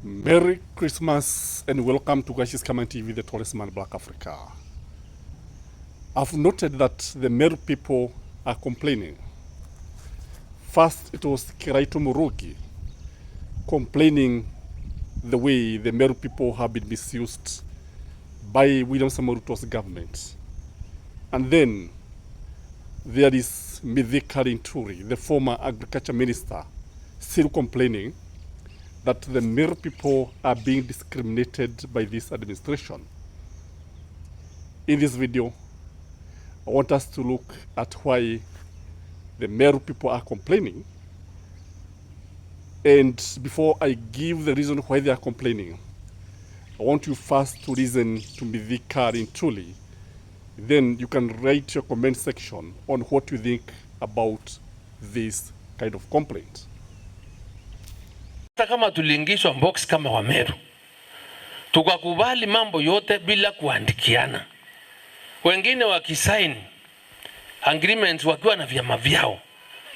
Merry Christmas and welcome to Gashi's Common TV, the tallest man in Black Africa. I've noted that the Meru people are complaining. First, it was Kiraito Murugi complaining the way the Meru people have been misused by William Samoei Ruto's government. And then there is Mithika Linturi, the former agriculture minister, still complaining that the Meru people are being discriminated by this administration. In this video, I want us to look at why the Meru people are complaining. And before I give the reason why they are complaining, I want you first to listen to Mithika Linturi. Then you can write your comment section on what you think about this kind of complaint. Hata kama tuliingishwa box kama wa Meru, tukakubali mambo yote bila kuandikiana, wengine wakisign agreements wakiwa na vyama vyao,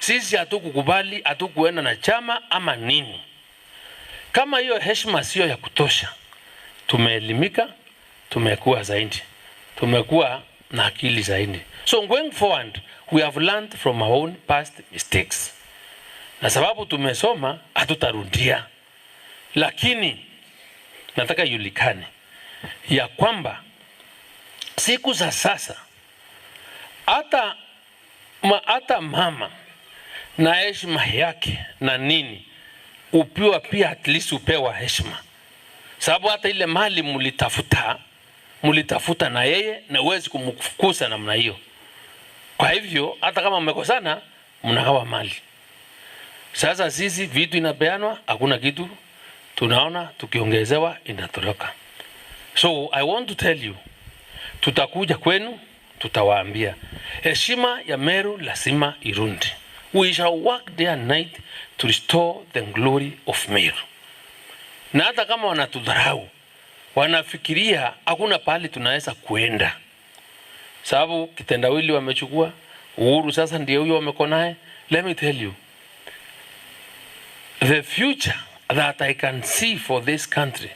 sisi hatukukubali, hatukuenda na chama ama nini. Kama hiyo heshima sio ya kutosha, tumeelimika, tumekuwa zaidi, tumekuwa na akili zaidi. So going forward, we have learned from our own past mistakes. Na sababu tumesoma hatutarudia, lakini nataka yulikane ya kwamba siku za sasa hata mama na heshima yake na nini upiwa pia, at least upewa heshima, sababu hata ile mali mulitafuta na yeye na uwezi kumfukuza namna hiyo. Kwa hivyo hata kama mmekosana mnagawa mali. Sasa sisi vitu inapeanwa, hakuna kitu tunaona tukiongezewa inatoroka. So I want to tell you, tutakuja kwenu, tutawaambia heshima ya Meru lazima irundi. We shall work day and night to restore the glory of Meru. Na hata kama wanatudharau, wanafikiria hakuna pahali tunaweza kuenda, sababu kitendawili wamechukua, Uhuru sasa ndiye huyo wameko naye. Let me tell you, the future that I can see for this country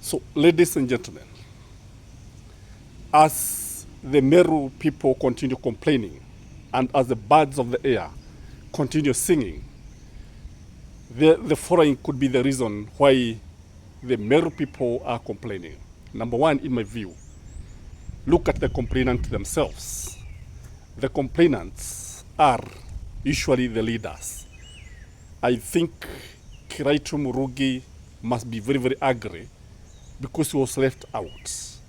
So, ladies and gentlemen, as the Meru people continue complaining and as the birds of the air continue singing, the following could be the reason why the Meru people are complaining. Number one, in my view, look at the complainants themselves. The complainants are usually the leaders. I think Kiraito Murugi must be very, very angry because he was left out.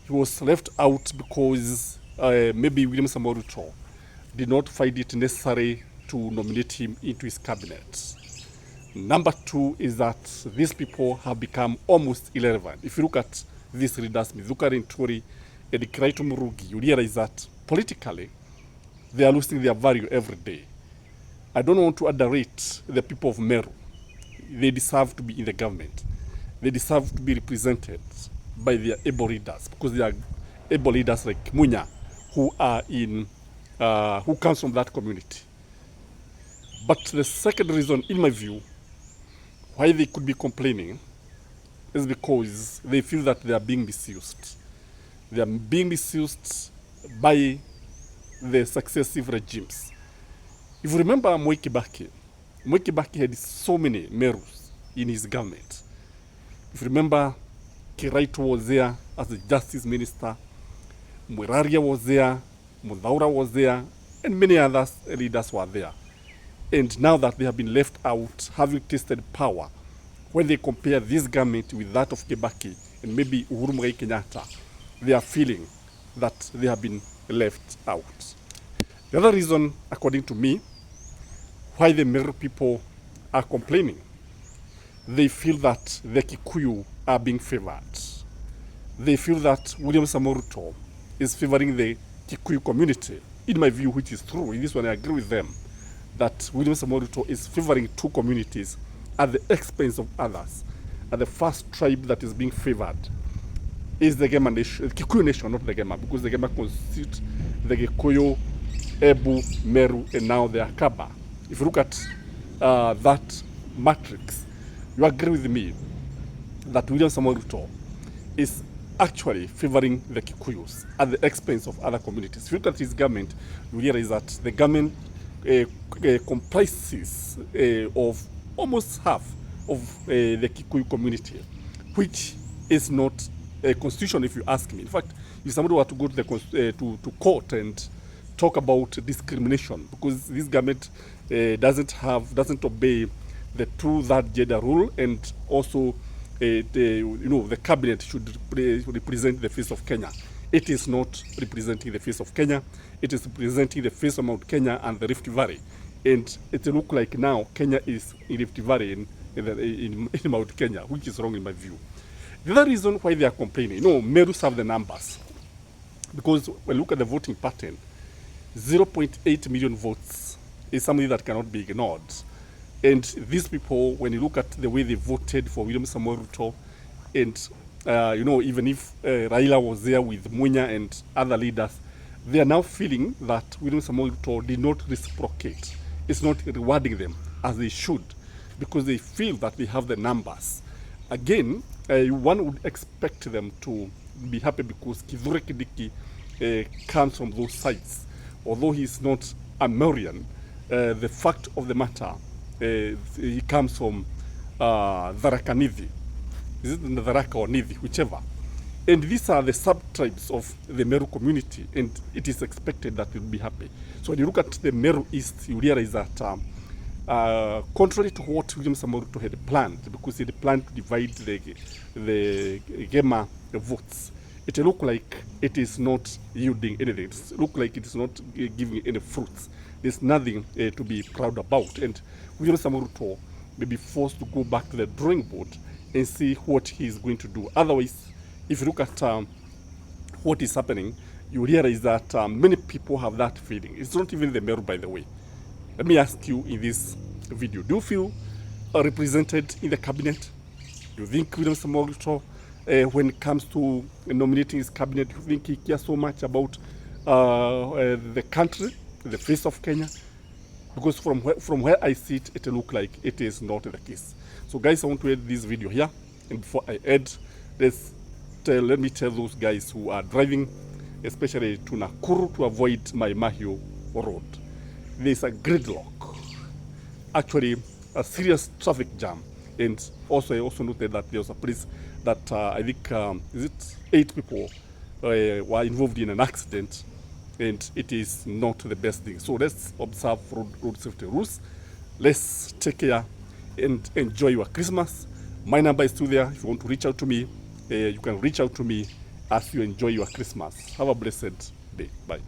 He was left out because maybe William Samoei Ruto did not find it necessary to nominate him into his cabinet. Number two is that these people have become almost irrelevant. If you look at these leaders, Mithika Linturi and Kiraito Murugi, you realize that politically they are losing their value every day. I don't want to underrate the people of Meru. They deserve to be in the government. They deserve to be represented by their able leaders, because they are able leaders like Munya, who are who comes from that community. But the second reason, in my view, why they could be complaining is because they feel that they are being misused. They are being misused by the successive regimes. If you remember Mwai Kibaki had so many Merus in his government. If you remember, Kiraito was there as the justice minister, Mwiraria was there, Muthaura was there, and many other leaders were there. And now that they have been left out, having tasted power, when they compare this government with that of Kibaki and maybe Uhuru Muigai Kenyatta, they are feeling that they have been left out. The other reason, according to me, why the Meru people are complaining, they feel that the Kikuyu are being favored. They feel that William Samoei Ruto is favoring the Kikuyu community, in my view, which is true. In this one, I agree with them. that William Samoei Ruto is favoring two communities at the expense of others. And the first tribe that is being favored is the Gema nation, Kikuyu nation, not the Gema, because the Gema constitute the Gikuyu, Ebu, Meru, and now the Akaba. If you look at that matrix, you agree with me that William Samoei Ruto is actually favoring the Kikuyus at the expense of other communities. If you look at his government, you realize that the government comprises of almost half of the Kikuyu community, which is not a constitution, if you ask me. In fact, if somebody were to go to the to court and talk about discrimination, because this government doesn't obey the two-third gender rule, and also the cabinet should represent the face of Kenya. It is not representing the face of Kenya. It is representing the face of Mount Kenya and the Rift Valley. And it looks like now Kenya is in Rift Valley in Mount Kenya, which is wrong in my view. The other reason why they are complaining, Meru have the numbers. Because when you look at the voting pattern, 0.8 million votes is something that cannot be ignored. And these people, when you look at the way they voted for William Samoei Ruto, and even if Raila was there with Munya and other leaders, they are now feeling that William Samoei Ruto did not reciprocate. It's not rewarding them as they should, because they feel that they have the numbers. Again, one would expect them to be happy because Kithure Kindiki comes from those sides. Although he is not a Merian, the fact of the matter, he comes from Tharaka Nithi. Is it Tharaka or Nithi, whichever. And these are the sub-tribes of the Meru community, and it is expected that they'll be happy. So when you look at the Meru East, you realize that contrary to what William Samoei Ruto had planned, because he had planned to divide the Gema votes, it looked like it is not yielding anything. It looks like it is not giving any fruits. There's nothing to be proud about. And William Samoei Ruto may be forced to go back to the drawing board and see what he is going to do. Otherwise, if you look at what is happening, you realize that many people have that feeling. It's not even the Meru, by the way. Let me ask you in this video, do you feel represented in the cabinet? Do you think William Samoei Ruto, when it comes to nominating his cabinet, do you think he cares so much about the country, the face of Kenya? Because from where I see it, it looks like it is not the case. So guys, I want to end this video here. And before I end, let me tell those guys who are driving, especially to Nakuru, to avoid my Mahio road. There's a gridlock, actually a serious traffic jam. And also, I also noted that there was a place that I think, is it 8 people were involved in an accident, and it is not the best thing. So let's observe road safety rules. Let's take care and enjoy your Christmas. My number is still there. If you want to reach out to me, you can reach out to me as you enjoy your Christmas. Have a blessed day. Bye.